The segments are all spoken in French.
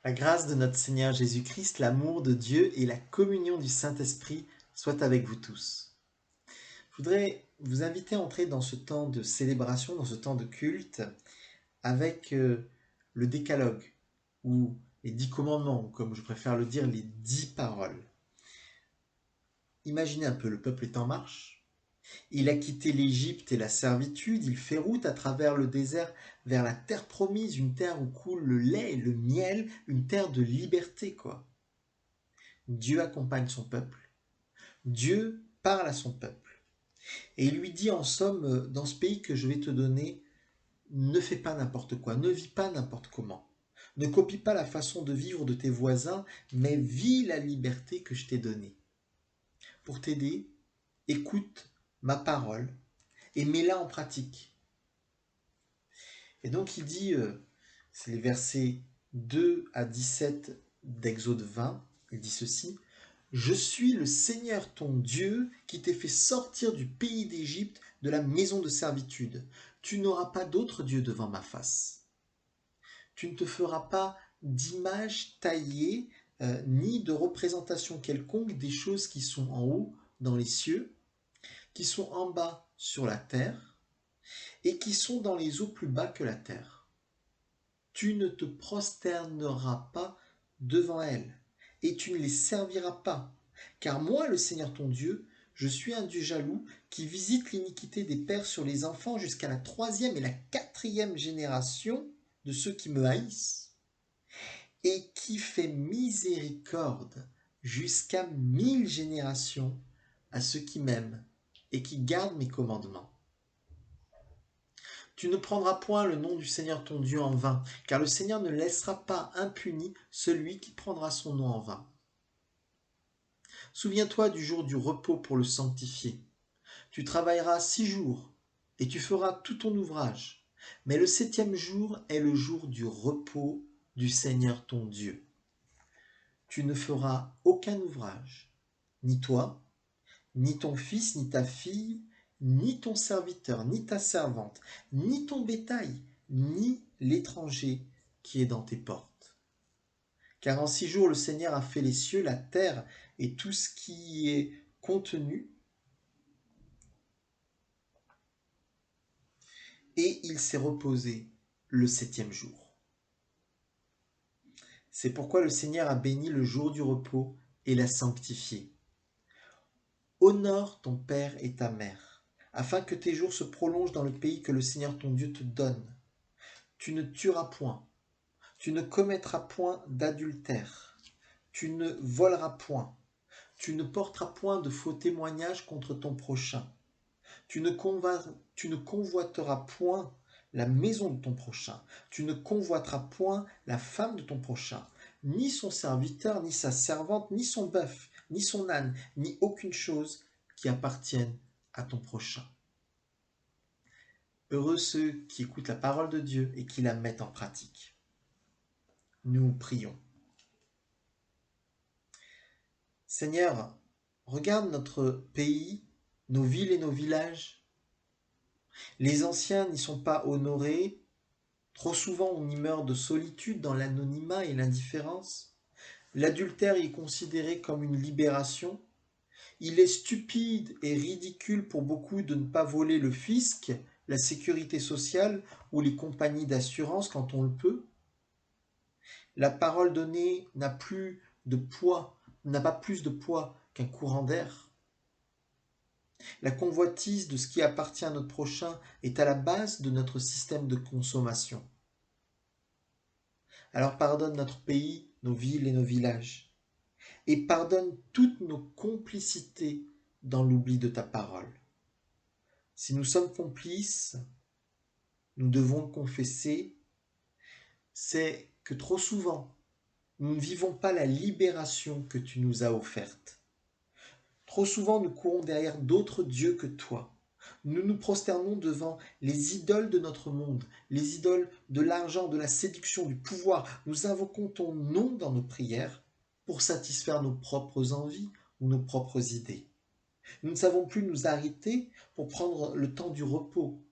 La grâce de notre Seigneur Jésus-Christ, l'amour de Dieu et la communion du Saint-Esprit soient avec vous tous. Je voudrais vous inviter à entrer dans ce temps de célébration, dans ce temps de culte, avec le décalogue, ou les 10 commandements, ou comme je préfère le dire, les 10 paroles. Imaginez un peu, le peuple est en marche. Il a quitté l'Égypte et la servitude, il fait route à travers le désert vers la terre promise, une terre où coule le lait et le miel, une terre de liberté, quoi. Dieu accompagne son peuple, Dieu parle à son peuple. Et il lui dit en somme, dans ce pays que je vais te donner, ne fais pas n'importe quoi, ne vis pas n'importe comment. Ne copie pas la façon de vivre de tes voisins, mais vis la liberté que je t'ai donnée. Pour t'aider, écoute ma parole et mets-la en pratique. Et donc il dit, c'est les versets 2 à 17 d'Exode 20, il dit ceci: Je suis le Seigneur ton Dieu qui t'ai fait sortir du pays d'Égypte, de la maison de servitude. Tu n'auras pas d'autre Dieu devant ma face. Tu ne te feras pas d'image taillée, ni de représentation quelconque des choses qui sont en haut dans les cieux, qui sont en bas sur la terre, et qui sont dans les eaux plus bas que la terre. Tu ne te prosterneras pas devant elles, et tu ne les serviras pas. Car moi, le Seigneur ton Dieu, je suis un Dieu jaloux qui visite l'iniquité des pères sur les enfants jusqu'à la 3e et la 4e génération de ceux qui me haïssent, et qui fait miséricorde jusqu'à 1000 générations à ceux qui m'aiment et qui gardent mes commandements. Tu ne prendras point le nom du Seigneur ton Dieu en vain, car le Seigneur ne laissera pas impuni celui qui prendra son nom en vain. Souviens-toi du jour du repos pour le sanctifier. Tu travailleras 6 jours, et tu feras tout ton ouvrage. Mais le 7e jour est le jour du repos du Seigneur ton Dieu. Tu ne feras aucun ouvrage, ni toi, ni ton fils, ni ta fille, ni ton serviteur, ni ta servante, ni ton bétail, ni l'étranger qui est dans tes portes. Car en 6 jours le Seigneur a fait les cieux, la terre et tout ce qui y est contenu, et il s'est reposé le 7e jour. C'est pourquoi le Seigneur a béni le jour du repos et l'a sanctifié. Honore ton père et ta mère, afin que tes jours se prolongent dans le pays que le Seigneur ton Dieu te donne. Tu ne tueras point, tu ne commettras point d'adultère, tu ne voleras point, tu ne porteras point de faux témoignages contre ton prochain, tu ne convoiteras point la maison de ton prochain, tu ne convoiteras point la femme de ton prochain, ni son serviteur, ni sa servante, ni son bœuf, ni son âne, ni aucune chose qui appartienne à ton prochain. Heureux ceux qui écoutent la parole de Dieu et qui la mettent en pratique. Nous prions. Seigneur, regarde notre pays, nos villes et nos villages. Les anciens n'y sont pas honorés. Trop souvent, on y meurt de solitude dans l'anonymat et l'indifférence. L'adultère y est considéré comme une libération. Il est stupide et ridicule pour beaucoup de ne pas voler le fisc, la sécurité sociale ou les compagnies d'assurance quand on le peut. La parole donnée n'a pas plus de poids qu'un courant d'air. La convoitise de ce qui appartient à notre prochain est à la base de notre système de consommation. Alors pardonne notre pays, nos villes et nos villages, et pardonne toutes nos complicités dans l'oubli de ta parole. Si nous sommes complices, nous devons le confesser, c'est que trop souvent, nous ne vivons pas la libération que tu nous as offerte. Trop souvent, nous courons derrière d'autres dieux que toi. Nous nous prosternons devant les idoles de notre monde, les idoles de l'argent, de la séduction, du pouvoir. Nous invoquons ton nom dans nos prières pour satisfaire nos propres envies ou nos propres idées. Nous ne savons plus nous arrêter pour prendre le temps du repos,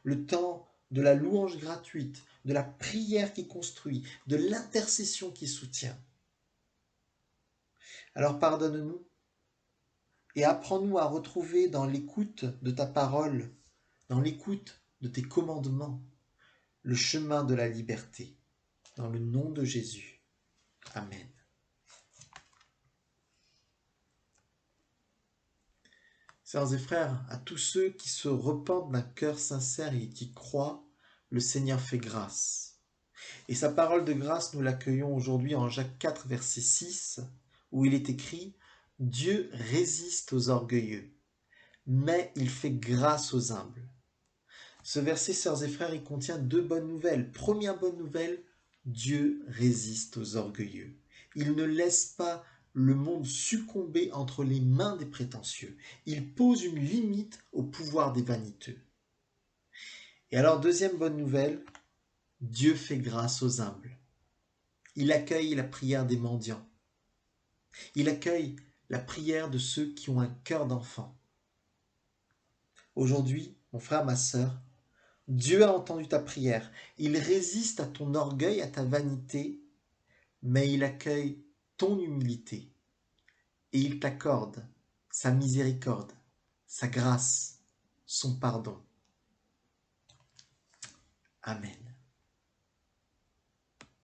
le temps de la louange gratuite, de la prière qui construit, de l'intercession qui soutient. Alors pardonne-nous et apprends-nous à retrouver dans l'écoute de ta parole, dans l'écoute de tes commandements, le chemin de la liberté. Dans le nom de Jésus. Amen. Sœurs et frères, à tous ceux qui se repentent d'un cœur sincère et qui croient, le Seigneur fait grâce. Et sa parole de grâce, nous l'accueillons aujourd'hui en Jacques 4, verset 6, où il est écrit « Dieu résiste aux orgueilleux, mais il fait grâce aux humbles. » Ce verset, sœurs et frères, il contient deux bonnes nouvelles. Première bonne nouvelle, Dieu résiste aux orgueilleux. Il ne laisse pas le monde succomber entre les mains des prétentieux. Il pose une limite au pouvoir des vaniteux. Et alors, deuxième bonne nouvelle, Dieu fait grâce aux humbles. Il accueille la prière des mendiants. Il accueille la prière de ceux qui ont un cœur d'enfant. Aujourd'hui, mon frère, ma sœur, Dieu a entendu ta prière. Il résiste à ton orgueil, à ta vanité, mais il accueille ton humilité et il t'accorde sa miséricorde, sa grâce, son pardon. Amen.